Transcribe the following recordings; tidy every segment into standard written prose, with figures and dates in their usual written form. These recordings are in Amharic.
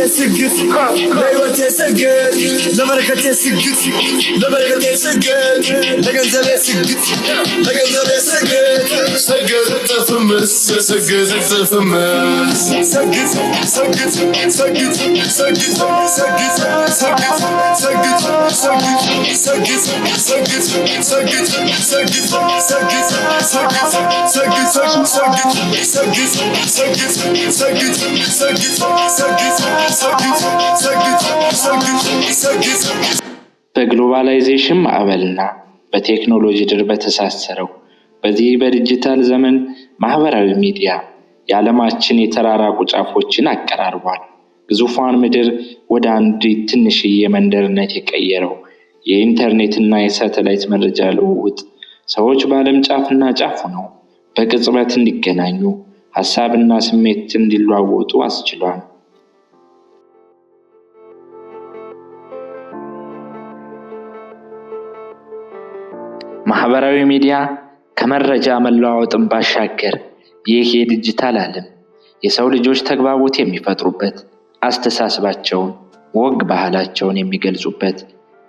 يسجد ليوت يسجد لبركة يسجد لبركة يسجد لجنزل يسجد لجنزل يسجد سجد التفمس سجد التفمس سجد سجد سجد سجد سجد سجد سجد በግሎባላይዜሽን ማዕበልና በቴክኖሎጂ ድር በተሳሰረው በዚህ በዲጂታል ዘመን ማህበራዊ ሚዲያ የዓለማችን የተራራቁ ጫፎችን አቀራርቧል። ግዙፏን ምድር ወደ አንድ ትንሽዬ መንደርነት የቀየረው የኢንተርኔትና የሳተላይት መረጃ ልውውጥ ሰዎች በዓለም ጫፍና ጫፍ ሆነው በቅጽበት እንዲገናኙ ሐሳብና ስሜት እንዲለዋወጡ አስችሏል። ማህበራዊ ሚዲያ ከመረጃ መለዋወጥን ባሻገር ይህ የዲጂታል ዓለም የሰው ልጆች ተግባቦት የሚፈጥሩበት፣ አስተሳሰባቸውን፣ ወግ ባህላቸውን የሚገልጹበት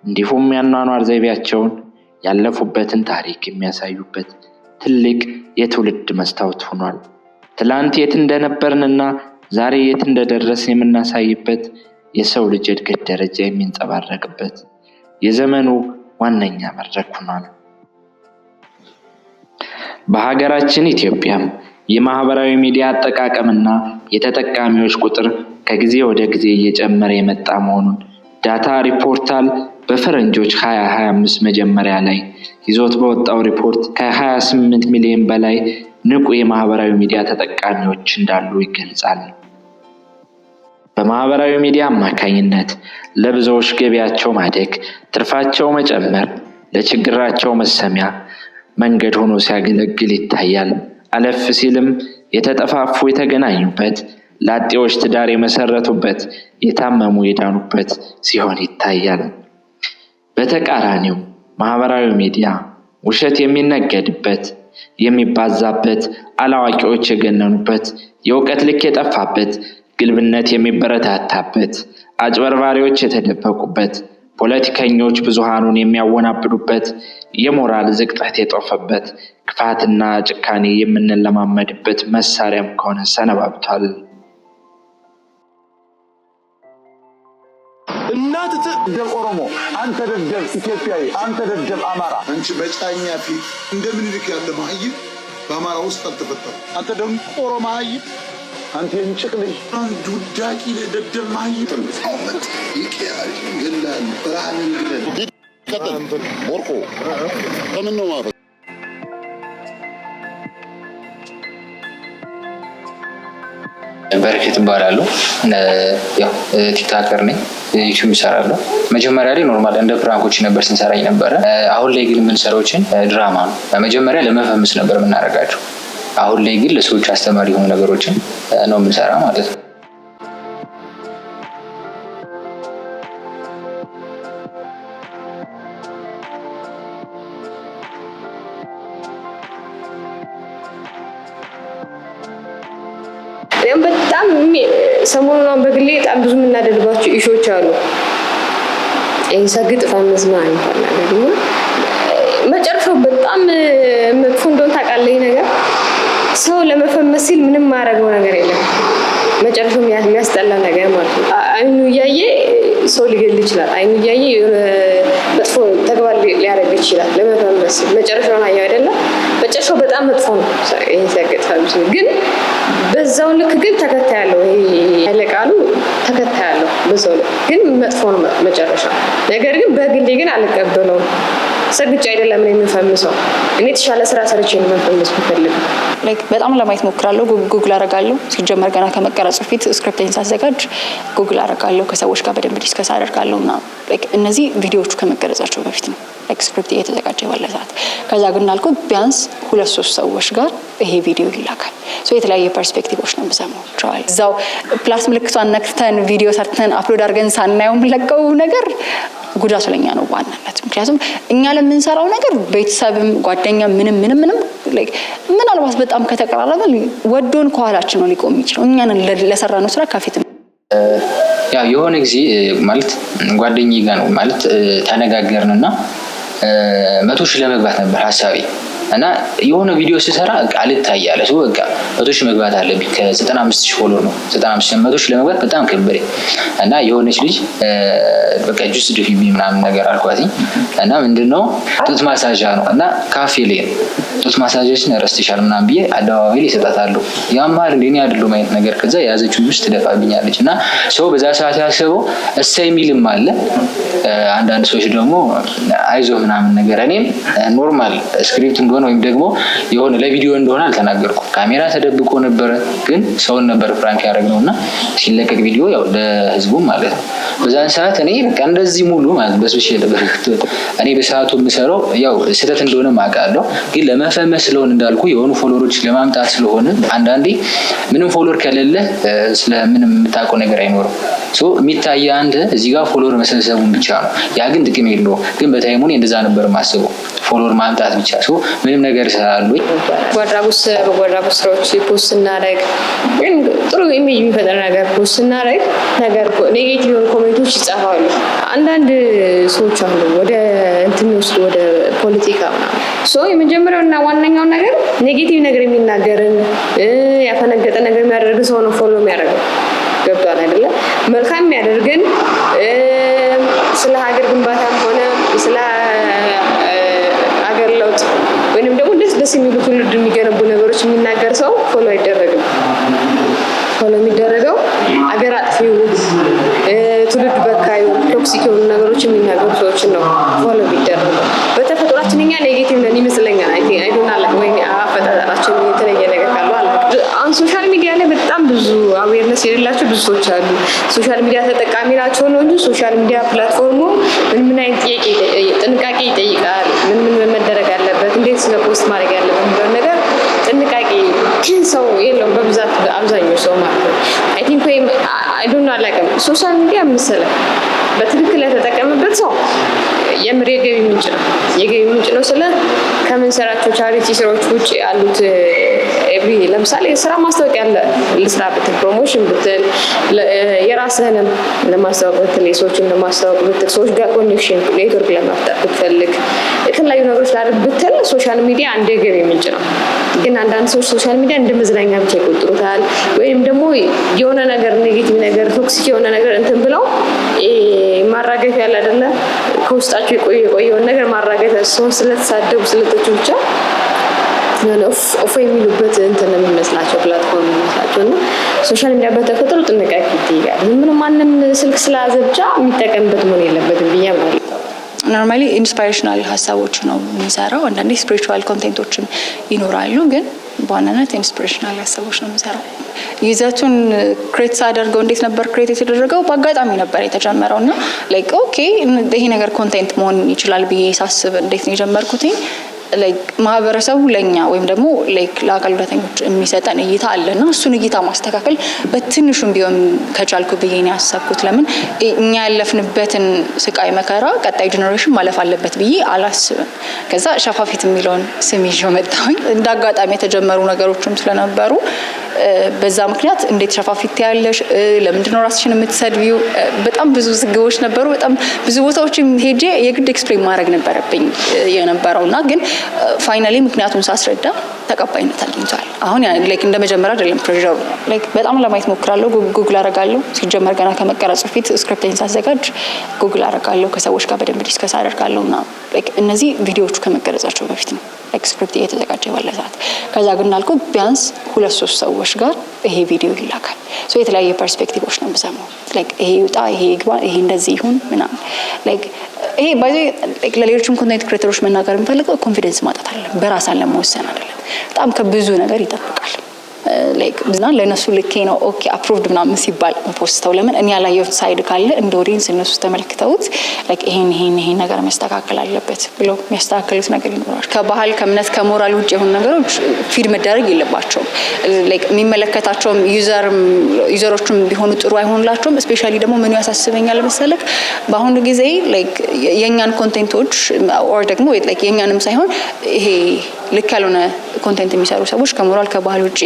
እንዲሁም ያኗኗር ዘይቤያቸውን ያለፉበትን ታሪክ የሚያሳዩበት ትልቅ የትውልድ መስታወት ሆኗል። ትላንት የት እንደነበርንና ዛሬ የት እንደደረስን የምናሳይበት፣ የሰው ልጅ እድገት ደረጃ የሚንጸባረቅበት የዘመኑ ዋነኛ መድረክ ሆኗል። በሀገራችን ኢትዮጵያም የማህበራዊ ሚዲያ አጠቃቀምና የተጠቃሚዎች ቁጥር ከጊዜ ወደ ጊዜ እየጨመረ የመጣ መሆኑን ዳታ ሪፖርታል በፈረንጆች 2025 መጀመሪያ ላይ ይዞት በወጣው ሪፖርት ከ28 ሚሊዮን በላይ ንቁ የማህበራዊ ሚዲያ ተጠቃሚዎች እንዳሉ ይገልጻል። በማህበራዊ ሚዲያ አማካኝነት ለብዙዎች ገቢያቸው ማደግ፣ ትርፋቸው መጨመር፣ ለችግራቸው መሰሚያ መንገድ ሆኖ ሲያገለግል ይታያል። አለፍ ሲልም የተጠፋፉ የተገናኙበት፣ ላጤዎች ትዳር የመሰረቱበት፣ የታመሙ የዳኑበት ሲሆን ይታያል። በተቃራኒው ማህበራዊ ሚዲያ ውሸት የሚነገድበት፣ የሚባዛበት፣ አላዋቂዎች የገነኑበት፣ የእውቀት ልክ የጠፋበት፣ ግልብነት የሚበረታታበት፣ አጭበርባሪዎች የተደበቁበት፣ ፖለቲከኞች ብዙሃኑን የሚያወናብዱበት፣ የሞራል ዝቅጠት የጦፈበት፣ ክፋትና ጭካኔ የምንለማመድበት መሳሪያም ከሆነ ሰነባብቷል። እናት ደደብ ኦሮሞ፣ አንተ ደደብ ኢትዮጵያዊ፣ አንተ ደደብ አማራ፣ አንቺ በጫኛ ፊት እንደምንልክ ያለ ማህይም በአማራ ውስጥ አልተፈጠረም። አንተ ደንቆሮ ማህይም፣ አንተ እንጭቅ ልጅ፣ አንዱ ዳቂ ደደብ ማህይም አመት ይቀያል ገላል ብርሃን እንግደል ቀጥል ወርቆ ከምን ነው ማለት በረከት እባላለሁ። ያው ቲክቶከር ነኝ፣ ዩቲዩብ እሰራለሁ። መጀመሪያ ላይ ኖርማል እንደ ፕራንኮች ነበር ስንሰራኝ ነበረ። አሁን ላይ ግን የምንሰራዎችን ድራማ ነው። መጀመሪያ ለመፈመስ ነበር የምናደርጋቸው። አሁን ላይ ግን ለሰዎች አስተማሪ የሆኑ ነገሮችን ነው የምንሰራ ማለት ነው። በጣም ሰሞኑን በግሌ በጣም ብዙ የምናደርጋቸው ኢሾች አሉ። ሰግጥ ፈመስ ማለት ነው። መጨረሻው በጣም መጥፎ እንደሆነ ታውቃለህ። ይሄ ነገር ሰው ለመፈመስ ሲል ምንም ማድረገው ነገር የለም። መጨረሻው የሚያስጠላ ነገር ማለት ነው። አይኑ እያየ ሰው ሊገል ይችላል። አይኑ እያየ መጥፎ ተግባር ሊያደርግ ይችላል ለመፈመስ ሲል። መጨረሻውን አየው አይደለም? መጨረሻው በጣም መጥፎ ነው። ይሄ ሰግጥ ፈመስ ግን በዛው ልክ ግን ተከታያለሁ። ይሄ ያለቃሉ ተከታያለሁ። በዛው ልክ ግን መጥፎ ነው መጨረሻው። ነገር ግን በግሌ ግን አልቀበለውም። ሰግጬ አይደለም እኔ የምፈምሰው። እኔ የተሻለ ስራ ሰርቼ ነው መፈመስ የምፈልገው። በጣም ለማየት ሞክራለሁ። ጉግል አደርጋለሁ። ሲጀመር ገና ከመቀረጹ ፊት ስክሪፕቴን ሳዘጋጅ ጉግል አደርጋለሁ። ከሰዎች ጋር በደንብ ዲስከስ አደርጋለሁ እና እነዚህ ቪዲዮዎቹ ከመቀረጻቸው በፊት ነው ስክሪፕት እየተዘጋጀ ባለ ሰዓት። ከዛ ግን እንዳልኩት ቢያንስ 2-3 ሰዎች ጋር ይሄ ቪዲዮ ይላካል። የተለያየ ፐርስፔክቲቮች ነው የምሰማው። እዛው ፕላስ ምልክቷን ነክተን ቪዲዮ ሰርተን አፕሎድ አድርገን ሳናየው የምንለቀው ነገር ጉዳቱ ለኛ ነው ዋናነት። ምክንያቱም እኛ ለምንሰራው ነገር ቤተሰብም ጓደኛ ምንም ምናልባት በጣም ከተቀራረበ ወዶን ከኋላችን ነው ሊቆም የሚችለው። እኛን ለሰራነው ስራ ከፊት ያው የሆነ ጊዜ ማለት ጓደኛዬ ጋር ነው ማለት ተነጋገርንና 100 ሺህ ለመግባት ነበር ሐሳቤ እና የሆነ ቪዲዮ ሲሰራ አልታይ ያለ ሰው በቃ 100 ሺህ መግባት አለብኝ ከ95 ሺህ ፎሎወር ነው 95 100 ሺህ ለመግባት በጣም ከበደ እና የሆነች ልጅ በቃ ጁስ ድፊ ምናምን ነገር አልኳት እና ምንድነው ጡት ማሳጃ ነው እና ካፌ ላይ ጡት ማሳጃችን ረስተሻል ምናምን ብዬ አደባባይ ላይ ሰጣታለሁ ያማር እንደኔ አይደለም አይነት ነገር ከዛ ያዘችው ጁስ ትደፋብኛለች እና ሰው በዛ ሰዓት ያሰበው እሰይ ሚልም አለ አንዳንድ ሰዎች ደግሞ አይዞ ምናምን ነገር እኔም ኖርማል ስክሪፕት እንደሆነ ወይም ደግሞ የሆነ ለቪዲዮ እንደሆነ አልተናገርኩም ካሜራ ተደብቆ ነበር ግን ሰውን ነበር ፍራንክ ያደረግነውና ሲለቀቅ ቪዲዮ ያው ለህዝቡ ማለት ነው በዛን ሰዓት እኔ በቃ እንደዚህ ሙሉ ማለት በስብሽ ነበር እኔ በሰዓቱ የምሰራው ያው ስህተት እንደሆነ ማውቃለሁ ግን ለመፈመስ ስለሆነ እንዳልኩ የሆኑ ፎሎወሮች ለማምጣት ስለሆነ አንዳንዴ ምንም ፎሎወር ከሌለ ስለምንም የምታውቀው ነገር አይኖርም ሶ የሚታይ አንተ እዚህ ጋር ፎሎወር መሰብሰቡን ብቻ ነው ያ ግን ጥቅም የለውም ግን በታይሙን እንደዛ ነበር ማስበው ፎሎወር ማምጣት ብቻ ሶ ምንም ነገር ይሰራሉ በጓድራጉት ስራዎች ፖስት እናደርግ ግን ጥሩ ኢሜጅ የሚፈጥር ነገር ፖስት እናደርግ ነገር ኔጌቲቭ ኮሜንቶች ይጻፋሉ አንዳንድ ሰዎች አሉ ወደ እንትን ውስጥ ወደ ፖለቲካ ምናምን ሶ የመጀመሪያውና ዋነኛው ነገር ኔጌቲቭ ነገር የሚናገርን ያፈነገጠ ነገር የሚያደርግ ሰው ነው ፎሎ የሚያደርገው ገብቷል አይደለ መልካም የሚያደርግን ስለ ሀገር ግንባታም ሆነ ስለ ሀገር ለውጥ ወይንም ደግሞ ደስ የሚሉ ትውልድ የሚገነቡ ነገሮች የሚናገር ሰው ፎሎ አይደረግም ፎሎ የሚደረገው ሀገር አጥፊው ትውልድ በካዩ ቶክሲክ የሆኑ ነገሮች የሚናገሩ ሰዎችን ነው ፎሎ የሚደረገው በተፈጥሯችን እኛ ኔጌቲቭ ነን ይመስለኛል አይ ዶንት ላይክ ወይ አፈጣጠራችን የተለየ ነገር ካለው አለ አሁን ሶሻል ሚዲያ ላይ በጣም ብዙ አዌርነስ የሌላቸው ብዙ ሰዎች አሉ ሶሻል ሚዲያ ተጠቃሚ ናቸው ነው እንጂ ሶሻል ሚዲያ ፕላትፎርሙ ምን አይነት ጥንቃቄ ይጠይቃል ምን መደረግ አለበት እንዴት ስለ ፖስት ማድረግ ያለበት የሚለው ነገር ጥንቃቄ ሰው የለውም በብዛት አብዛኛው ሰው ማለት ነው አይ ቲንክ ወይ አይ ዶንት ኖ አላውቅም ሶሻል ሚዲያ መሰለህ በትክክል የተጠቀመበት ሰው የምር የገቢ ምንጭ ነው ስለ ከምንሰራቸው ቻሪቲ ስራዎች ውጭ ያሉት ኤቭሪ ለምሳሌ ስራ ማስታወቂያ አለ ለስራ ብትል ፕሮሞሽን ብትል የራስህንም ለማስታወቅ ብትል የሰዎችን ለማስታወቅ ብትል ሰዎች ጋር ኮኔክሽን ኔትወርክ ለመፍጠር ብትፈልግ የተለያዩ ነገሮች ላድርግ ብትል ሶሻል ሚዲያ አንድ የገቢ ምንጭ ነው ግን አንዳንድ ሰዎች ሶሻል ሚዲያ እንደ መዝናኛ ብቻ ይቆጥሩታል ወይም ደግሞ የሆነ ነገር ኔጌቲቭ ነገር ቶክሲክ የሆነ ነገር እንትን ብለው ማራገፍ ያለ አይደለ ከውስጣቸው የቆየውን ነገር ማራገፍ ሰውን ስለተሳደቡ ስለተቹ ብቻ ኦፍ የሚሉበት እንትን የሚመስላቸው ፕላትፎርም የሚመስላቸው እና ሶሻል ሚዲያ በተፈጥሮ ጥንቃቄ ይጠይቃል ምንም ማንም ስልክ ስለያዘ ብቻ የሚጠቀምበት መሆን የለበትም ብዬ አምናለሁ ኖርማሊ ኢንስፓይሬሽናል ሀሳቦች ነው የሚሰራው አንዳንዴ ስፒሪቹዋል ኮንቴንቶችም ይኖራሉ ግን በዋናነት ኢንስፒሬሽናል ሀሳቦች ነው የሚሰራው ይዘቱን ክሬት ሳደርገው እንዴት ነበር ክሬት የተደረገው በአጋጣሚ ነበር የተጀመረው እና ላይክ ኦኬ ይሄ ነገር ኮንቴንት መሆን ይችላል ብዬ ሳስብ እንዴት ነው የጀመርኩት ላይክ ማህበረሰቡ ለኛ ወይም ደግሞ ላይክ ለአካል ጉዳተኞች የሚሰጠን እይታ አለና እሱን እይታ ማስተካከል በትንሹም ቢሆን ከቻልኩ ብዬ ነው ያሰብኩት ለምን እኛ ያለፍንበትን ስቃይ መከራ ቀጣይ ጄኔሬሽን ማለፍ አለበት ብዬ አላስብም ከዛ ሸፋፊት የሚለውን ስም ይዤው መጣሁኝ እንዳጋጣሚ የተጀመሩ ነገሮችም ስለነበሩ በዛ ምክንያት እንዴት ሸፋፊት ያለሽ ለምንድን ነው ራስሽን የምትሰድቢው በጣም ብዙ ዝግቦች ነበሩ በጣም ብዙ ቦታዎችም ሄጄ የግድ ኤክስፕሌን ማድረግ ነበረብኝ የነበረውና ግን ፋይናሊ ምክንያቱም ሳስረዳ ተቀባይነት አግኝቷል አሁን ላይክ እንደመጀመሪያ አይደለም ፕሬሸሩ ላይክ በጣም ለማየት ሞክራለሁ ጉግል አደርጋለሁ ሲጀመር ገና ከመቀረጹ ፊት ስክሪፕቴን ሳዘጋጅ ጉግል አደርጋለሁ ከሰዎች ጋር በደንብ ዲስከስ አደርጋለሁና ላይክ እነዚህ ቪዲዮዎቹ ከመቀረጻቸው በፊት ነው ላይክ ስክሪፕት እየተዘጋጀ ባለ ሰዓት ከዛ ግን አልኩ ቢያንስ 2-3 ሰዎች ጋር ይሄ ቪዲዮ ይላካል ሶ የተለያየ ፐርስፔክቲቮች ነው የምሰማው ላይክ ይሄ ይውጣ ይሄ ይግባ ይሄ እንደዚህ ይሁን ምናምን ላይክ ይሄ ባይዘ ላይክ ለሌሎችም ኮንቴንት ክሬተሮች መናገር የምፈልገው ኮንፊደንስ ማጣት አለ በራስ አለመወሰን አይደለም በጣም ከብዙ ነገር ይጠብቃል ላይክ እና ለነሱ ልኬ ነው ኦኬ አፕሩቭድ ምናምን ሲባል ፖስተው ለምን እኔ ያላየሁት ሳይድ ካለ እንደ ኦዲየንስ እነሱ ተመልክተውት ላይክ ይሄን ነገር መስተካከል አለበት ብሎ የሚያስተካክሉት ነገር ይኖራል ከባህል ከእምነት ከሞራል ውጭ የሆኑ ነገሮች ፊድ መደረግ የለባቸውም ላይክ የሚመለከታቸውም ዩዘሮችም ቢሆኑ ጥሩ አይሆንላቸውም ስፔሻሊ ደግሞ ምን ያሳስበኛል መሰለክ በአሁኑ ጊዜ ላይክ የኛን ኮንቴንቶች ኦር ደግሞ ላይክ የኛንም ሳይሆን ይሄ ልክ ያልሆነ ኮንቴንት የሚሰሩ ሰዎች ከሞራል ከባህል ውጭ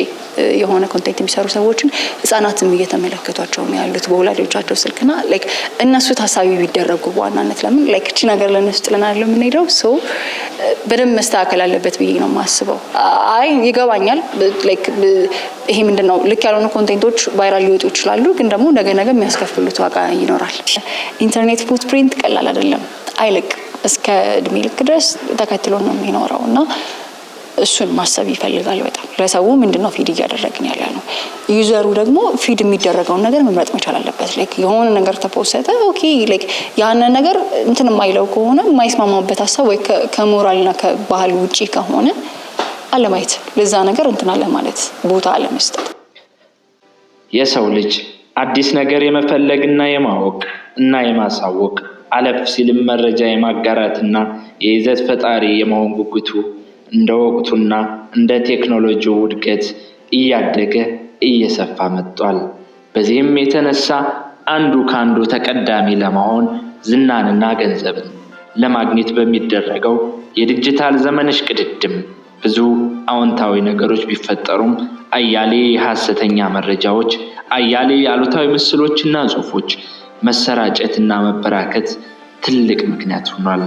የሆነ ኮንቴንት የሚሰሩ ሰዎችን ህጻናትም እየተመለከቷቸው ነው ያሉት በወላጆቻቸው ስልክና ላይክ እነሱ ታሳቢ ቢደረጉ በዋናነት ለምን ላይክ እቺ ነገር ለነሱ ጥለናል የምንሄደው ሰው በደንብ መስተካከል አለበት ብዬ ነው የማስበው። አይ ይገባኛል ላይክ ይሄ ምንድነው ልክ ያልሆኑ ኮንቴንቶች ቫይራል ሊወጡ ይችላሉ፣ ግን ደግሞ ነገ የሚያስከፍሉት ዋጋ ይኖራል። ኢንተርኔት ፉትፕሪንት ቀላል አይደለም፣ አይልቅ እስከ እድሜ ልክ ድረስ ተከትሎ ነው የሚኖረው እና እሱን ማሰብ ይፈልጋል በጣም። ለሰው ምንድነው ፊድ እያደረግን ያለ ነው። ዩዘሩ ደግሞ ፊድ የሚደረገውን ነገር መምረጥ መቻል አለበት። ላይክ የሆነ ነገር ተፖሰተ ኦኬ ላይክ ያንን ነገር እንትን የማይለው ከሆነ የማይስማማበት ሀሳብ ወይ ከሞራልና ከባህል ውጪ ከሆነ አለማየት፣ ለዛ ነገር እንትን አለ ማለት ቦታ አለመስጠት። የሰው ልጅ አዲስ ነገር የመፈለግና የማወቅ እና የማሳወቅ አለፍ ሲልም መረጃ የማጋራትና የይዘት ፈጣሪ የመሆን ጉጉቱ እንደ ወቅቱና እንደ ቴክኖሎጂው እድገት እያደገ እየሰፋ መጥቷል። በዚህም የተነሳ አንዱ ካንዱ ተቀዳሚ ለመሆን ዝናንና ገንዘብን ለማግኘት በሚደረገው የዲጂታል ዘመን እሽቅድድም ብዙ አዎንታዊ ነገሮች ቢፈጠሩም አያሌ የሐሰተኛ መረጃዎች፣ አያሌ ያሉታዊ ምስሎችና ጽሁፎች መሰራጨትና መበራከት ትልቅ ምክንያት ሆኗል።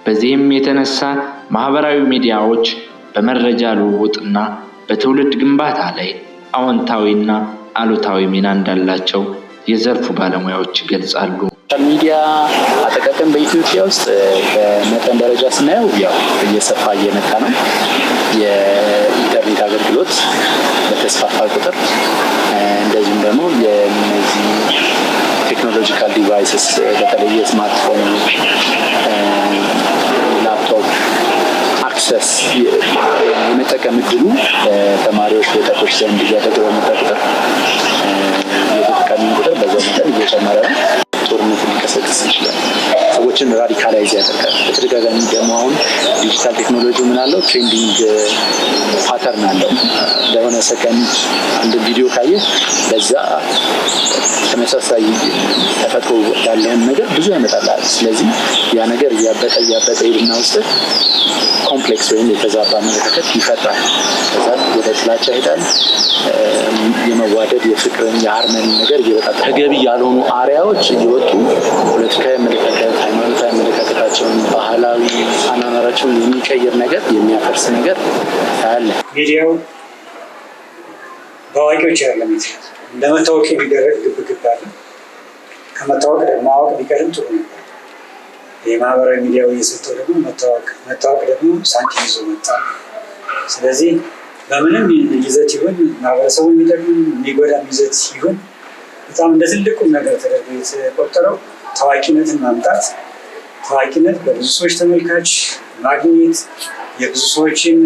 በዚህም የተነሳ ማህበራዊ ሚዲያዎች በመረጃ ልውውጥና በትውልድ ግንባታ ላይ አዎንታዊና አሉታዊ ሚና እንዳላቸው የዘርፉ ባለሙያዎች ይገልጻሉ። ሚዲያ አጠቃቀም በኢትዮጵያ ውስጥ በመጠን ደረጃ ስናየው ያው እየሰፋ እየመጣ ነው። የኢንተርኔት አገልግሎት በተስፋፋ ቁጥር እንደዚሁም ደግሞ የነዚህ ቴክኖሎጂካል ዲቫይስስ በተለይ የስማርትፎን፣ ላፕቶፕ አክሰስ የመጠቀም እድሉ ተማሪዎች ወጣቶች ዘንድ እያደገ በመጣ ቁጥር የተጠቃሚ ቁጥር በዛው መጠን እየጨመረ ነው። ጦርነት ሊቀሰቅስ ይችላል። ሰዎችን ራዲካላይዝ ያደርጋል። በተደጋጋሚ ደግሞ አሁን ዲጂታል ቴክኖሎጂ ምን አለው? ትሬንዲንግ ፓተርን አለው። ለሆነ ሰከንድ አንድ ቪዲዮ ካየ በዛ ተመሳሳይ ተፈጥሮ ያለውን ነገር ብዙ ያመጣላል። ስለዚህ ያ ነገር እያበጠ ይልና ውስጥ ኮምፕሌክስ ወይም የተዛባ አመለካከት ይፈጥራል። ከዛ ወደ ጥላቻ ይሄዳል። የመዋደድ የፍቅርን የሃርመኒ ነገር እየወጣ ተገቢ ያልሆኑ አሪያዎች እየወጡ ፖለቲካዊ አመለካከት፣ ሃይማኖታዊ አመለካከታቸውን፣ ባህላዊ አኗኗራቸውን የሚቀይር ነገር የሚያፈርስ ነገር አለ። ሚዲያው በአዋቂዎች ያለም እንደመታወቅ የሚደረግ ግብግብ አለ። ከመታወቅ ደግሞ ማወቅ ቢቀርም ጥሩ ነበር። የማህበራዊ ሚዲያው እየሰጠው ደግሞ መታወቅ ደግሞ ሳንቲም ይዞ መጣ። ስለዚህ በምንም ይዘት ይሁን ማህበረሰቡ የሚጠቅም የሚጎዳ ይዘት ይሁን በጣም እንደ ትልቁ ነገር ተደርጎ የተቆጠረው ታዋቂነትን ማምጣት፣ ታዋቂነት በብዙ ሰዎች ተመልካች ማግኘት፣ የብዙ ሰዎችን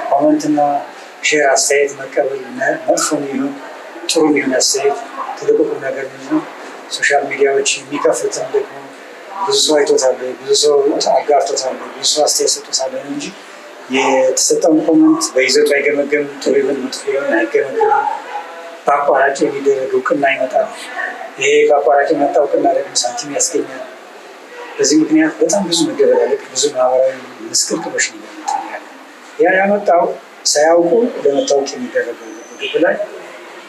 ኮመንትና ሼር አስተያየት መቀበል፣ መጥፎ የሚሆን ጥሩ የሚሆን አስተያየት ትልቁ ነገር ነው። ሶሻል ሚዲያዎች የሚከፍሉትን ደግሞ ብዙ ሰው አይቶታል፣ ብዙ ሰው አጋርቶታል፣ ብዙ ሰው አስተያየት ሰጥቶታል እንጂ የተሰጠውን ኮመንት በይዘቱ አይገመገም። ጥሩ ይሁን መጥፎ ይሁን አይገመገም። በአቋራጭ የሚደረግ እውቅና ይመጣል። ይሄ በአቋራጭ የመጣ እውቅና ደግሞ ሳንቲም ያስገኛል። በዚህ ምክንያት በጣም ብዙ መገበላለቅ፣ ብዙ ማህበራዊ ምስቅልቅሎች ነው ያለ። ያ ያመጣው ሳያውቁ ለመታወቅ የሚደረገው ግብ ላይ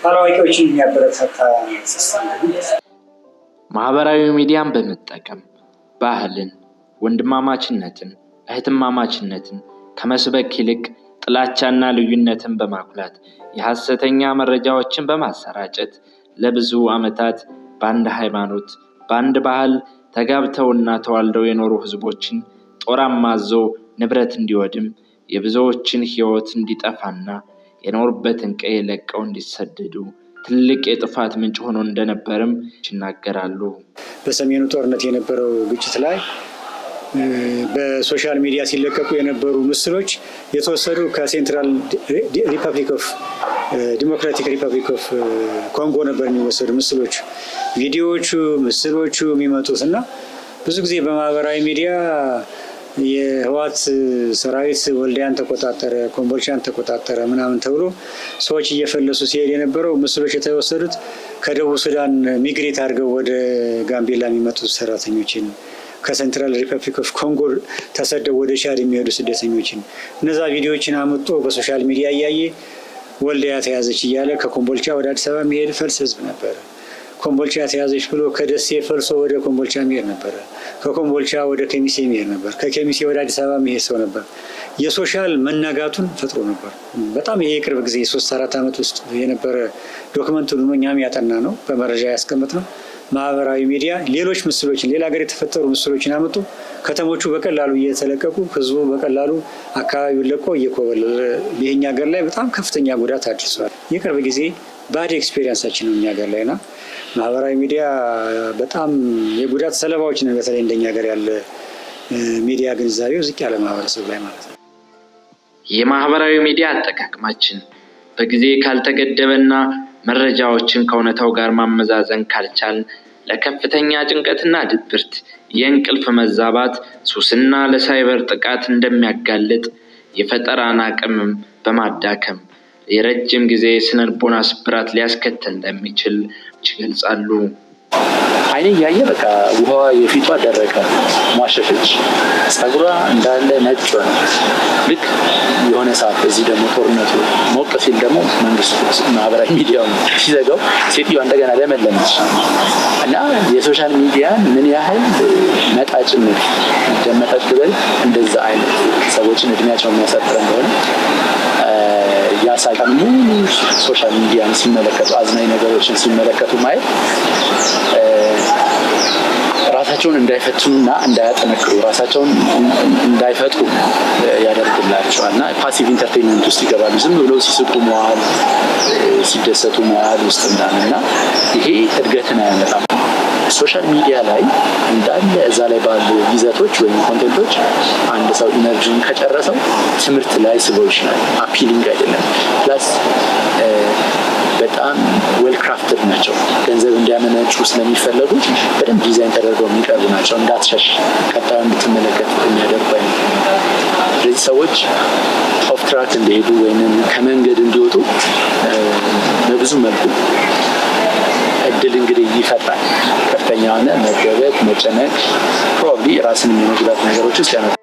አላዋቂዎችን የሚያበረታታ ሲስተም ነው። ማህበራዊ ሚዲያን በመጠቀም ባህልን፣ ወንድማማችነትን፣ እህትማማችነትን ከመስበክ ይልቅ ጥላቻና ልዩነትን በማኩላት የሐሰተኛ መረጃዎችን በማሰራጨት ለብዙ ዓመታት በአንድ ሃይማኖት፣ በአንድ ባህል ተጋብተውና ተዋልደው የኖሩ ህዝቦችን ጦር አማዞ ንብረት እንዲወድም፣ የብዙዎችን ህይወት እንዲጠፋና የኖሩበትን ቀዬ ለቀው እንዲሰደዱ ትልቅ የጥፋት ምንጭ ሆኖ እንደነበርም ይናገራሉ። በሰሜኑ ጦርነት የነበረው ግጭት ላይ በሶሻል ሚዲያ ሲለቀቁ የነበሩ ምስሎች የተወሰዱ ከሴንትራል ዲሞክራቲክ ሪፐብሊክ ኦፍ ኮንጎ ነበር የሚወሰዱ ምስሎች፣ ቪዲዮዎቹ፣ ምስሎቹ የሚመጡት እና ብዙ ጊዜ በማህበራዊ ሚዲያ የህወሓት ሰራዊት ወልዲያን ተቆጣጠረ፣ ኮምቦልቻን ተቆጣጠረ ምናምን ተብሎ ሰዎች እየፈለሱ ሲሄድ የነበረው ምስሎች የተወሰዱት ከደቡብ ሱዳን ሚግሬት አድርገው ወደ ጋምቤላ የሚመጡት ሰራተኞችን፣ ከሴንትራል ሪፐብሊክ ኦፍ ኮንጎ ተሰደው ወደ ቻድ የሚሄዱ ስደተኞችን እነዛ ቪዲዮዎችን አምጦ በሶሻል ሚዲያ እያየ ወልዲያ ተያዘች እያለ ከኮምቦልቻ ወደ አዲስ አበባ የሚሄድ ፈልስ ህዝብ ነበረ። ኮምቦልቻ ተያዘች ብሎ ከደሴ ፈልሶ ወደ ኮምቦልቻ የሚሄድ ነበረ። ከኮምቦልቻ ወደ ከሚሴ የሚሄድ ነበር። ከከሚሴ ወደ አዲስ አበባ የሚሄድ ሰው ነበር። የሶሻል መናጋቱን ፈጥሮ ነበር። በጣም ይሄ የቅርብ ጊዜ 3-4 ዓመት ውስጥ የነበረ ዶክመንት ነው። እኛም ያጠና ነው፣ በመረጃ ያስቀምጥ ነው። ማህበራዊ ሚዲያ ሌሎች ምስሎችን ሌላ ሀገር የተፈጠሩ ምስሎችን አመጡ። ከተሞቹ በቀላሉ እየተለቀቁ ህዝቡ በቀላሉ አካባቢውን ለቆ እየኮበለለ ይሄኛ ሀገር ላይ በጣም ከፍተኛ ጉዳት አድርሷል። የቅርብ ጊዜ ባድ ኤክስፔሪንሳችን ነው እኛ ሀገር ላይ ና ማህበራዊ ሚዲያ በጣም የጉዳት ሰለባዎች ነው። በተለይ እንደኛ ሀገር ያለ ሚዲያ ግንዛቤው ዝቅ ያለ ማህበረሰብ ላይ ማለት ነው። የማህበራዊ ሚዲያ አጠቃቀማችን በጊዜ ካልተገደበና መረጃዎችን ከእውነታው ጋር ማመዛዘን ካልቻል ለከፍተኛ ጭንቀትና ድብርት፣ የእንቅልፍ መዛባት፣ ሱስና ለሳይበር ጥቃት እንደሚያጋልጥ የፈጠራን አቅምም በማዳከም የረጅም ጊዜ ስነልቦና ስብራት ሊያስከትል እንደሚችል ይገልጻሉ። አይኔ እያየ በቃ ውሃ የፊቷ ደረቀ፣ ሟሸሸች፣ ጸጉሯ እንዳለ ነጭ ሆነ። ልክ የሆነ ሰዓት እዚህ ደግሞ ጦርነቱ ሞቅ ሲል ደግሞ መንግስት ማህበራዊ ሚዲያውን ሲዘጋው ሴትዮዋ እንደገና ለመለመች እና የሶሻል ሚዲያን ምን ያህል መጣጭነት ደመጠች ግበል እንደዛ አይነት ሰዎችን እድሜያቸው የሚያሳጥር እንደሆነ ያሳቃል። ሙሉ ሶሻል ሚዲያን ሲመለከቱ አዝናኝ ነገሮችን ሲመለከቱ ማየት ራሳቸውን እንዳይፈትኑና እንዳያጠነክሩ ራሳቸውን እንዳይፈጥሩ ያደርግላቸዋል እና ፓሲቭ ኢንተርቴይንመንት ውስጥ ይገባሉ። ዝም ብለው ሲስቁ መዋል፣ ሲደሰቱ መዋል ውስጥ እንዳለ እና ይሄ እድገትን አያመጣም። ሶሻል ሚዲያ ላይ እንዳለ እዛ ላይ ባሉ ይዘቶች ወይም ኮንቴንቶች አንድ ሰው ኢነርጂውን ከጨረሰው ትምህርት ላይ ስበው ይችላል። አፒሊንግ አይደለም። ፕላስ በጣም ዌል ክራፍትድ ናቸው። ገንዘብ እንዲያመነጩ ስለሚፈለጉ በደንብ ዲዛይን ተደርገው የሚቀርቡ ናቸው። እንዳትሸሽ ቀጣዩ እንድትመለከት የሚያደርጉ አይነት። ስለዚህ ሰዎች ኦፍ ትራክ እንዲሄዱ ወይም ከመንገድ እንዲወጡ በብዙ መልኩ እድል እንግዲህ ይፈጥራል። ከፍተኛ የሆነ መገበጥ፣ መጨነቅ፣ ፕሮባብሊ ራስን የመጉዳት ነገሮች ውስጥ ያመጣል።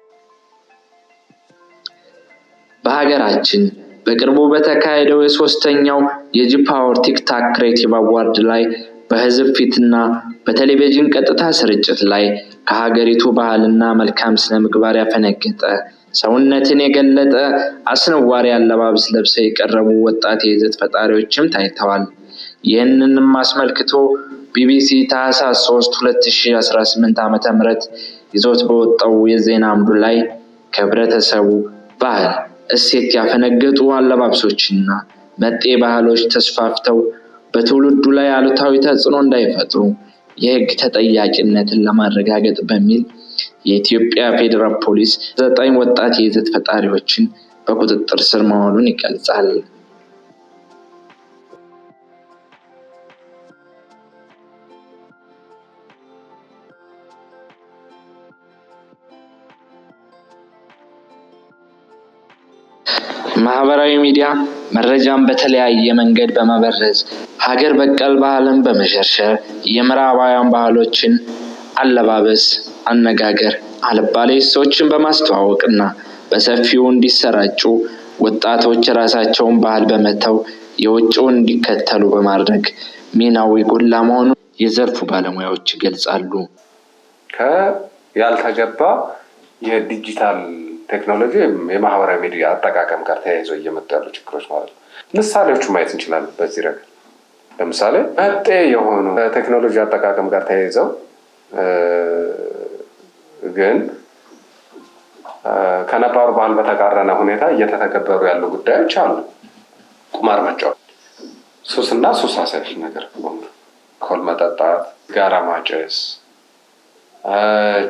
በሀገራችን በቅርቡ በተካሄደው የሶስተኛው የጂፓወር ቲክታክ ክሬቲቭ አዋርድ ላይ በህዝብ ፊትና በቴሌቪዥን ቀጥታ ስርጭት ላይ ከሀገሪቱ ባህልና መልካም ስነ ምግባር ያፈነገጠ ሰውነትን የገለጠ አስነዋሪ አለባበስ ለብሰው የቀረቡ ወጣት የይዘት ፈጣሪዎችም ታይተዋል። ይህንንም አስመልክቶ ቢቢሲ ታህሳስ 3 2018 ዓ.ም ይዞት በወጣው የዜና አምዱ ላይ ከህብረተሰቡ ባህል እሴት ያፈነገጡ አለባበሶችና መጤ ባህሎች ተስፋፍተው በትውልዱ ላይ አሉታዊ ተጽዕኖ እንዳይፈጥሩ የህግ ተጠያቂነትን ለማረጋገጥ በሚል የኢትዮጵያ ፌዴራል ፖሊስ 9 ወጣት የይዘት ፈጣሪዎችን በቁጥጥር ስር ማዋሉን ይገልጻል። ማህበራዊ ሚዲያ መረጃን በተለያየ መንገድ በመበረዝ ሀገር በቀል ባህልን በመሸርሸር የምዕራባውያን ባህሎችን አለባበስ፣ አነጋገር፣ አልባሌ እሴቶችን በማስተዋወቅና በሰፊው እንዲሰራጩ ወጣቶች ራሳቸውን ባህል በመተው የውጭውን እንዲከተሉ በማድረግ ሚናው የጎላ መሆኑን የዘርፉ ባለሙያዎች ይገልጻሉ። ያልተገባ የዲጂታል ቴክኖሎጂ የማህበራዊ ሚዲያ አጠቃቀም ጋር ተያይዘው እየመጡ ያሉ ችግሮች ማለት ነው። ምሳሌዎቹ ማየት እንችላለን። በዚህ ረገድ ለምሳሌ መጤ የሆኑ ቴክኖሎጂ አጠቃቀም ጋር ተያይዘው ግን ከነባሩ ባህል በተቃረነ ሁኔታ እየተተገበሩ ያሉ ጉዳዮች አሉ። ቁማር መጫወት፣ ሱስና ሱስ አሳሽ ነገር፣ ኮል መጠጣት፣ ጋራ ማጨስ፣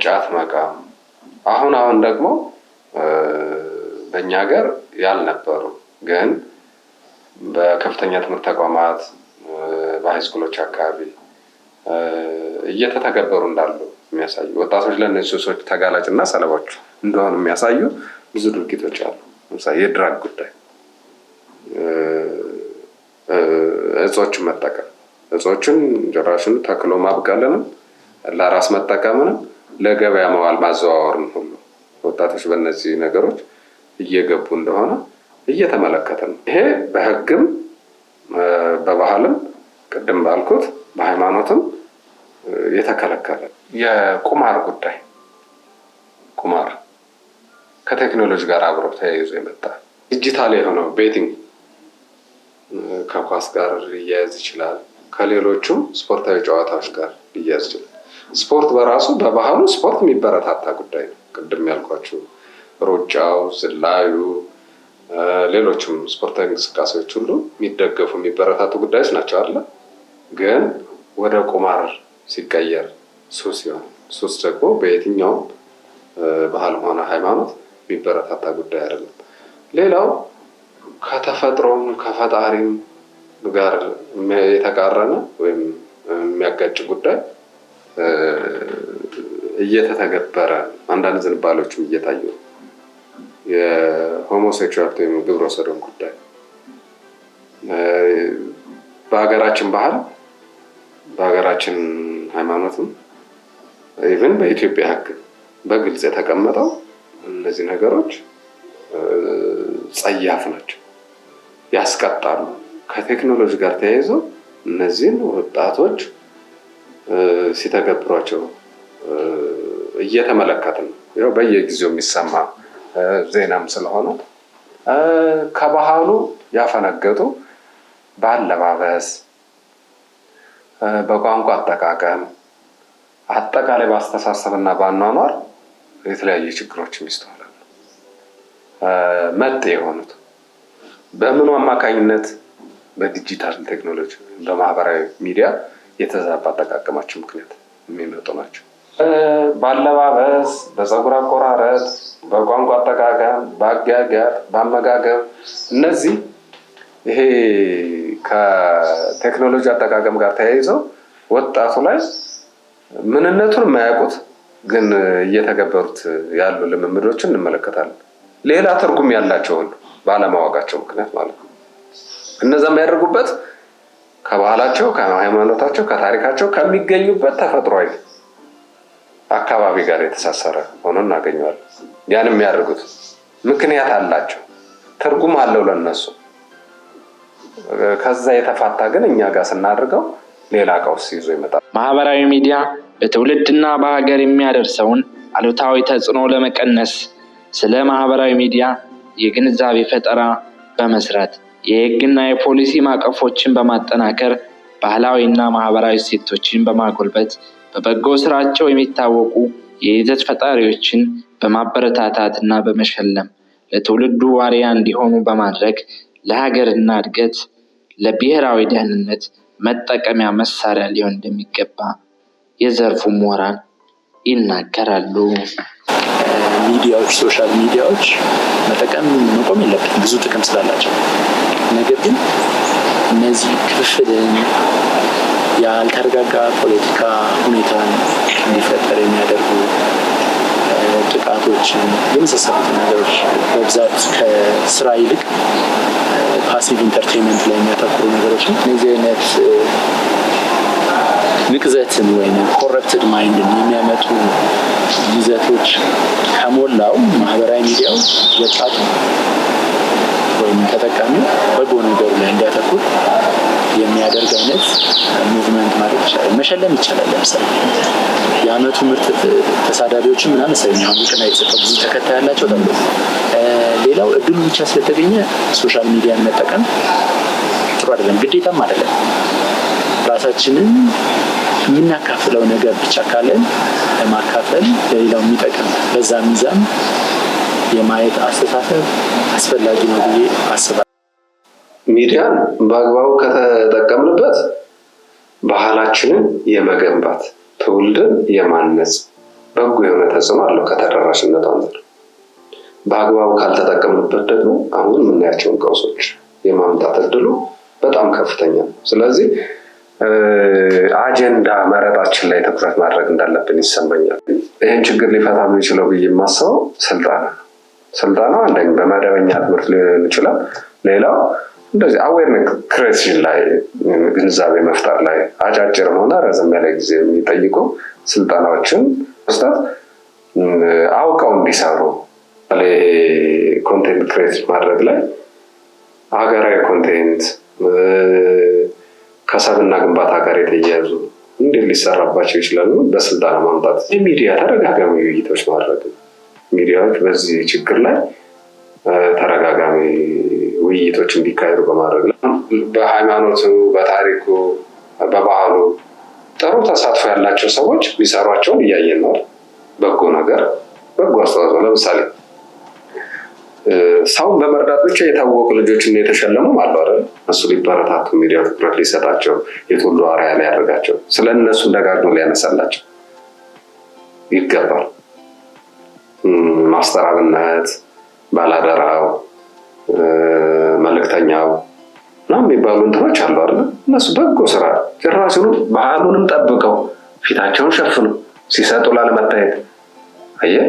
ጫት መቃም፣ አሁን ደግሞ በእኛ ሀገር ያልነበሩ ግን በከፍተኛ ትምህርት ተቋማት በሃይስኩሎች አካባቢ እየተተገበሩ እንዳሉ የሚያሳዩ ወጣቶች ለእነዚህ ሱሶች ተጋላጭና ሰለባዎች እንደሆኑ የሚያሳዩ ብዙ ድርጊቶች አሉ። ለምሳሌ የድራግ ጉዳይ፣ እጾችን መጠቀም፣ እጾችን ጭራሽን ተክሎ ማብቀልንም ለራስ መጠቀምንም ለገበያ መዋል ማዘዋወርን ሁሉ ወጣቶች በእነዚህ ነገሮች እየገቡ እንደሆነ እየተመለከትን ነው። ይሄ በህግም በባህልም ቅድም ባልኩት በሃይማኖትም የተከለከለ የቁማር ጉዳይ ቁማር ከቴክኖሎጂ ጋር አብሮ ተያይዞ የመጣ ዲጂታል የሆነው ቤቲንግ ከኳስ ጋር ሊያያዝ ይችላል። ከሌሎቹም ስፖርታዊ ጨዋታዎች ጋር ሊያያዝ ይችላል። ስፖርት በራሱ በባህሉ ስፖርት የሚበረታታ ጉዳይ ነው። ቅድም ያልኳችሁ ሩጫው፣ ዝላዩ፣ ሌሎችም ስፖርታዊ እንቅስቃሴዎች ሁሉ የሚደገፉ የሚበረታቱ ጉዳዮች ናቸው አለ። ግን ወደ ቁማር ሲቀየር ሱስ ይሆን። ሱስ ደግሞ በየትኛውም ባህል ሆነ ሃይማኖት የሚበረታታ ጉዳይ አይደለም። ሌላው ከተፈጥሮም ከፈጣሪም ጋር የተቃረነ ወይም የሚያጋጭ ጉዳይ እየተተገበረ አንዳንድ ዝንባሌዎችም እየታዩ ነው። የሆሞሴክሹዋሊቲ ወይም ግብረ ሰዶም ጉዳይ በሀገራችን ባህል በሀገራችን ሃይማኖትም ኢቭን በኢትዮጵያ ሕግ በግልጽ የተቀመጠው እነዚህ ነገሮች ጸያፍ ናቸው፣ ያስቀጣሉ። ከቴክኖሎጂ ጋር ተያይዘው እነዚህን ወጣቶች ሲተገብሯቸው እየተመለከትን ነው። ያው በየጊዜው የሚሰማ ዜናም ስለሆነ ከባህሉ ያፈነገጡ በአለባበስ፣ በቋንቋ አጠቃቀም፣ አጠቃላይ በአስተሳሰብና በአኗኗር የተለያዩ ችግሮችም ይስተዋላሉ። መጤ የሆኑት በምኑ አማካኝነት? በዲጂታል ቴክኖሎጂ በማህበራዊ ሚዲያ የተዛባ አጠቃቀማቸው ምክንያት የሚመጡ ናቸው። በአለባበስ፣ በፀጉር አቆራረጥ፣ በቋንቋ አጠቃቀም፣ በአጋጋጥ፣ በአመጋገብ እነዚህ ይሄ ከቴክኖሎጂ አጠቃቀም ጋር ተያይዘው ወጣቱ ላይ ምንነቱን የማያውቁት ግን እየተገበሩት ያሉ ልምምዶችን እንመለከታለን። ሌላ ትርጉም ያላቸው ሁሉ ባለማወቃቸው ምክንያት ማለት ነው። እነዛ የሚያደርጉበት ከባህላቸው፣ ከሃይማኖታቸው፣ ከታሪካቸው ከሚገኙበት ተፈጥሯዊ አካባቢ ጋር የተሳሰረ ሆኖ እናገኘዋለን። ያን የሚያደርጉት ምክንያት አላቸው፣ ትርጉም አለው ለነሱ። ከዛ የተፋታ ግን እኛ ጋር ስናደርገው ሌላ ቀውስ ይዞ ይመጣል። ማህበራዊ ሚዲያ በትውልድና በሀገር የሚያደርሰውን አሉታዊ ተጽዕኖ ለመቀነስ ስለ ማህበራዊ ሚዲያ የግንዛቤ ፈጠራ በመስራት የህግና የፖሊሲ ማዕቀፎችን በማጠናከር ባህላዊና ማህበራዊ እሴቶችን በማጎልበት በበጎ ስራቸው የሚታወቁ የይዘት ፈጣሪዎችን በማበረታታትና በመሸለም ለትውልዱ ዋሪያ እንዲሆኑ በማድረግ ለሀገርና እድገት ለብሔራዊ ደህንነት መጠቀሚያ መሳሪያ ሊሆን እንደሚገባ የዘርፉ ምሁራን ይናገራሉ። ሚዲያዎች፣ ሶሻል ሚዲያዎች መጠቀም መቆም የለበትም ብዙ ጥቅም ስላላቸው። ነገር ግን እነዚህ ክፍፍልን፣ ያልተረጋጋ ፖለቲካ ሁኔታን እንዲፈጠር የሚያደርጉ ጥቃቶችን የመሳሰሉትን ነገሮች በብዛት ከስራ ይልቅ ፓሲቭ ኢንተርቴንመንት ላይ የሚያተኩሩ ነገሮችን እነዚህ አይነት ንቅዘትን ወይም ኮረፕትድ ማይንድን የሚያመጡ ይዘቶች ከሞላው ማህበራዊ ሚዲያው ወጣቱ ወይም ተጠቃሚው በጎ ነገሩ ላይ እንዲያተኩር የሚያደርግ አይነት ሙቭመንት ማድረግ ይቻላል። መሸለም ይቻላል። ለምሳሌ የአመቱ ምርጥ ተሳዳቢዎችን ምናምን ሰኛ እውቅና የተሰጠው ብዙ ተከታይ ያላቸው ተብሎ፣ ሌላው እድሉ ብቻ ስለተገኘ ሶሻል ሚዲያን መጠቀም ጥሩ አይደለም፣ ግዴታም አይደለም። ራሳችንን የምናካፍለው ነገር ብቻ ካለን ለማካፈል ለሌላው የሚጠቅም በዛ ሚዛን የማየት አስተሳሰብ አስፈላጊ ነው ብዬ አስባለሁ። ሚዲያን በአግባቡ ከተጠቀምንበት ባህላችንን የመገንባት ትውልድን የማነጽ በጎ የሆነ ተጽዕኖ አለው ከተደራሽነት አንጻር። በአግባቡ ካልተጠቀምንበት ደግሞ አሁን የምናያቸውን ቀውሶች የማምጣት እድሉ በጣም ከፍተኛ ነው። ስለዚህ አጀንዳ መረጣችን ላይ ትኩረት ማድረግ እንዳለብን ይሰማኛል። ይህን ችግር ሊፈታ የሚችለው ብዬ የማስበው ስልጠና አንደኛ በመደበኛ ትምህርት ሊሆን ይችላል። ሌላው እንደዚህ አዌርነስ ክሬሽን ላይ ግንዛቤ መፍጠር ላይ አጫጭር ሆነ ረዘም ያለ ጊዜ የሚጠይቁ ስልጠናዎችን መስጠት አውቀው እንዲሰሩ ኮንቴንት ክሬት ማድረግ ላይ ሀገራዊ ኮንቴንት ከሰብና ግንባታ ጋር የተያያዙ እንዴት ሊሰራባቸው ይችላሉ? በስልጠና ማምጣት፣ የሚዲያ ተደጋጋሚ ውይይቶች ማድረግ፣ ሚዲያዎች በዚህ ችግር ላይ ተደጋጋሚ ውይይቶች እንዲካሄዱ በማድረግ በሃይማኖቱ፣ በታሪኩ፣ በባህሉ ጥሩ ተሳትፎ ያላቸው ሰዎች የሚሰሯቸውን እያየን ነው። በጎ ነገር፣ በጎ አስተዋጽኦ ለምሳሌ ሰውን በመርዳት ብቻ የታወቁ ልጆችን የተሸለሙ አሉ አይደል? እሱ ሊበረታቱ ሚዲያ ትኩረት ሊሰጣቸው የትውልዱ አርአያ ላይ ያደርጋቸው ስለ እነሱ ደጋግሞ ሊያነሳላቸው ይገባል። ማስተር አብነት፣ ባላደራው፣ መልእክተኛው ምናምን የሚባሉ እንትኖች አሉ አይደል? እነሱ በጎ ስራ ጭራሹኑ ባህሉንም ጠብቀው ፊታቸውን ሸፍነው ሲሰጡ ላለመታየት አየህ፣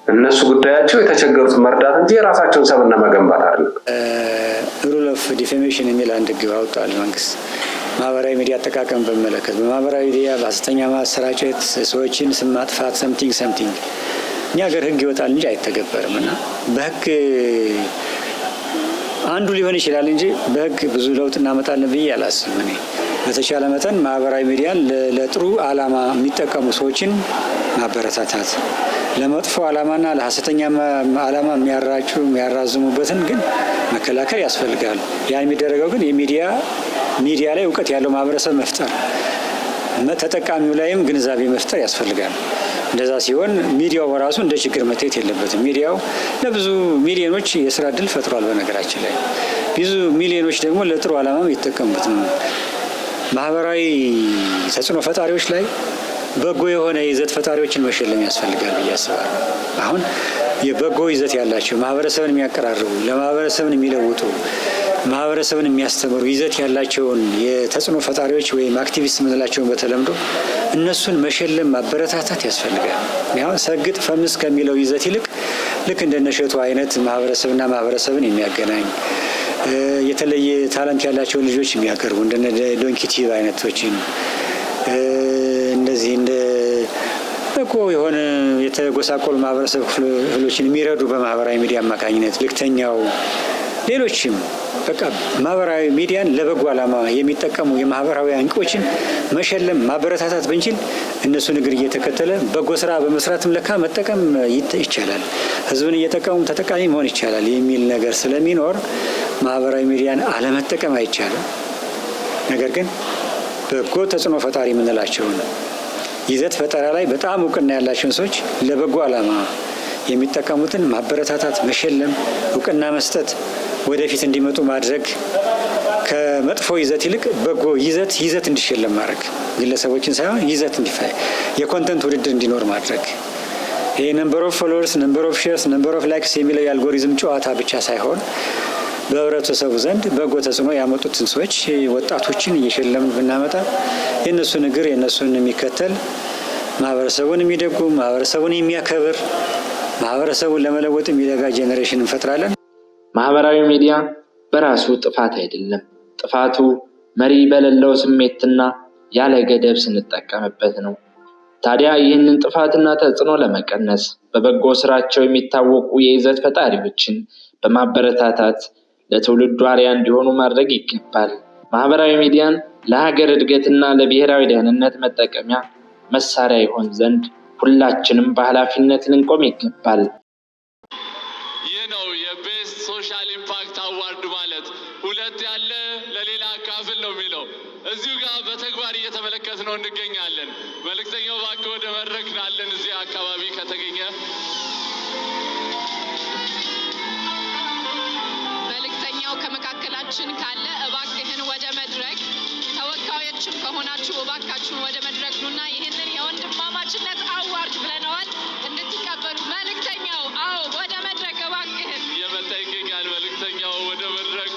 እነሱ ጉዳያቸው የተቸገሩት መርዳት እንጂ የራሳቸውን ሰብና መገንባት አይደለም። ሩል ኦፍ ዲፌሜሽን የሚል አንድ ህግ አውጥቷል መንግስት። ማህበራዊ ሚዲያ አጠቃቀም በሚመለከት በማህበራዊ ሚዲያ በሐሰተኛ ማሰራጨት፣ ሰዎችን ስም ማጥፋት፣ ሰምቲንግ እኛ ሀገር ህግ ይወጣል እንጂ አይተገበርም እና በህግ አንዱ ሊሆን ይችላል እንጂ በህግ ብዙ ለውጥ እናመጣለን ብዬ አላስብም። እኔ በተቻለ መጠን ማህበራዊ ሚዲያን ለጥሩ ዓላማ የሚጠቀሙ ሰዎችን ማበረታታት፣ ለመጥፎ ዓላማና ለሐሰተኛ ዓላማ የሚያራዝሙበትን ግን መከላከል ያስፈልጋል። ያን የሚደረገው ግን ሚዲያ ላይ እውቀት ያለው ማህበረሰብ መፍጠር፣ ተጠቃሚው ላይም ግንዛቤ መፍጠር ያስፈልጋል። እንደዛ ሲሆን ሚዲያው በራሱ እንደ ችግር መታየት የለበትም። ሚዲያው ለብዙ ሚሊዮኖች የስራ እድል ፈጥሯል። በነገራችን ላይ ብዙ ሚሊዮኖች ደግሞ ለጥሩ ዓላማም የተጠቀሙበት ነው። ማህበራዊ ተጽዕኖ ፈጣሪዎች ላይ በጎ የሆነ ይዘት ፈጣሪዎችን መሸለም ያስፈልጋል ብዬ አስባለሁ። አሁን የበጎ ይዘት ያላቸው ማህበረሰብን የሚያቀራርቡ፣ ለማህበረሰብን የሚለውጡ፣ ማህበረሰብን የሚያስተምሩ ይዘት ያላቸውን የተጽዕኖ ፈጣሪዎች ወይም አክቲቪስት የምንላቸውን በተለምዶ እነሱን መሸለም ማበረታታት ያስፈልጋል። አሁን ሰግጥ ፈምስ ከሚለው ይዘት ይልቅ ልክ እንደነሸቱ አይነት ማህበረሰብና ማህበረሰብን የሚያገናኝ የተለየ ታለንት ያላቸውን ልጆች የሚያቀርቡ እንደነ ዶንኪቲቭ አይነቶችን እንደዚህ እንደ በጎ የሆነ የተጎሳቆሉ ማህበረሰብ ክፍሎችን የሚረዱ በማህበራዊ ሚዲያ አማካኝነት ልክተኛው፣ ሌሎችም በቃ ማህበራዊ ሚዲያን ለበጎ ዓላማ የሚጠቀሙ የማህበራዊ አንቂዎችን መሸለም ማበረታታት ብንችል እነሱን እግር እየተከተለ በጎ ስራ በመስራትም ለካ መጠቀም ይቻላል፣ ህዝብን እየጠቀሙ ተጠቃሚ መሆን ይቻላል የሚል ነገር ስለሚኖር ማህበራዊ ሚዲያን አለመጠቀም አይቻልም። ነገር ግን በጎ ተጽዕኖ ፈጣሪ የምንላቸውን ይዘት ፈጠራ ላይ በጣም እውቅና ያላቸውን ሰዎች ለበጎ ዓላማ የሚጠቀሙትን ማበረታታት፣ መሸለም፣ እውቅና መስጠት፣ ወደፊት እንዲመጡ ማድረግ፣ ከመጥፎ ይዘት ይልቅ በጎ ይዘት እንዲሸለም ማድረግ፣ ግለሰቦችን ሳይሆን ይዘት የኮንተንት ውድድር እንዲኖር ማድረግ። ይሄ ነምበር ኦፍ ፎሎወርስ፣ ነምበር ኦፍ ሼርስ፣ ነምበር ኦፍ ላይክስ የሚለው የአልጎሪዝም ጨዋታ ብቻ ሳይሆን በህብረተሰቡ ዘንድ በጎ ተጽዕኖ ያመጡትን ሰዎች ወጣቶችን እየሸለምን ብናመጣ የእነሱን እግር የእነሱን የሚከተል ማህበረሰቡን የሚደጉም ማህበረሰቡን የሚያከብር ማህበረሰቡን ለመለወጥ የሚደጋ ጄኔሬሽን እንፈጥራለን። ማህበራዊ ሚዲያ በራሱ ጥፋት አይደለም። ጥፋቱ መሪ በሌለው ስሜትና ያለ ገደብ ስንጠቀምበት ነው። ታዲያ ይህንን ጥፋትና ተጽዕኖ ለመቀነስ በበጎ ስራቸው የሚታወቁ የይዘት ፈጣሪዎችን በማበረታታት ለትውልዱ አርአያ እንዲሆኑ ማድረግ ይገባል። ማህበራዊ ሚዲያን ለሀገር እድገትና ለብሔራዊ ደህንነት መጠቀሚያ መሳሪያ ይሆን ዘንድ ሁላችንም በኃላፊነት ልንቆም ይገባል። ይህ ነው የቤስት ሶሻል ኢምፓክት አዋርድ ማለት። ሁለት ያለ ለሌላ አካፍል ነው የሚለው። እዚሁ ጋር በተግባር እየተመለከትነው እንገኛለን። መልእክተኛው እባክህ ወደ መድረክ ናለን። እዚህ አካባቢ ከተገኘ መልእክተኛው ከመካከላችን ካለ እባክህን ወደ መድረክ፣ ተወካዮችም ከሆናችሁ እባካችሁን ወደ መድረክ ኑና ይህንን የወንድማማችነት አዋርድ ብለነዋል እንድትቀበሉ። መልእክተኛው አዎ ወደ መድረክ እባክህን የመጣ ይገኛል። መልእክተኛው ወደ መድረክ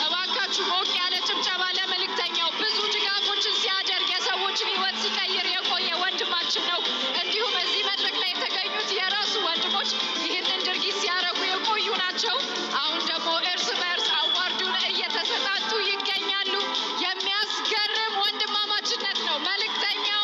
እባካችሁ ሞቅ ያለ ጭብጨባ ለመልእክተኛው። ብዙ ድጋፎችን ሲያደርግ የሰዎችን ሕይወት ሲቀይር የቆየ ወንድማችን ነው። እንዲሁም እዚህ መድረክ ላይ የተገኙት የራሱ ወንድሞች ይህንን ድርጊት ሲያደርጉ የቆዩ ናቸው። አሁን ደግሞ እርስ በእርስ አዋርዱን እየተሰጣጡ ይገኛሉ። የሚያስገርም ወንድማማችነት ነው። መልእክተኛው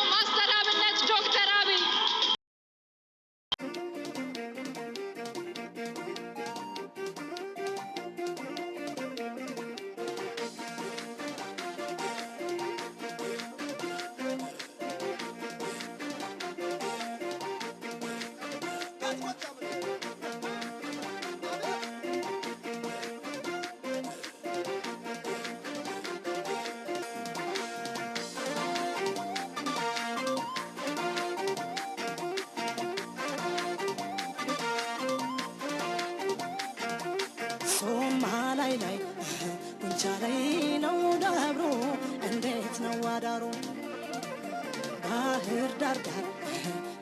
ዳር ዳር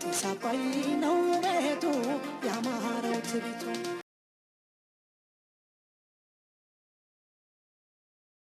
ጢስ አባይ ነው ቤቱ ያማረ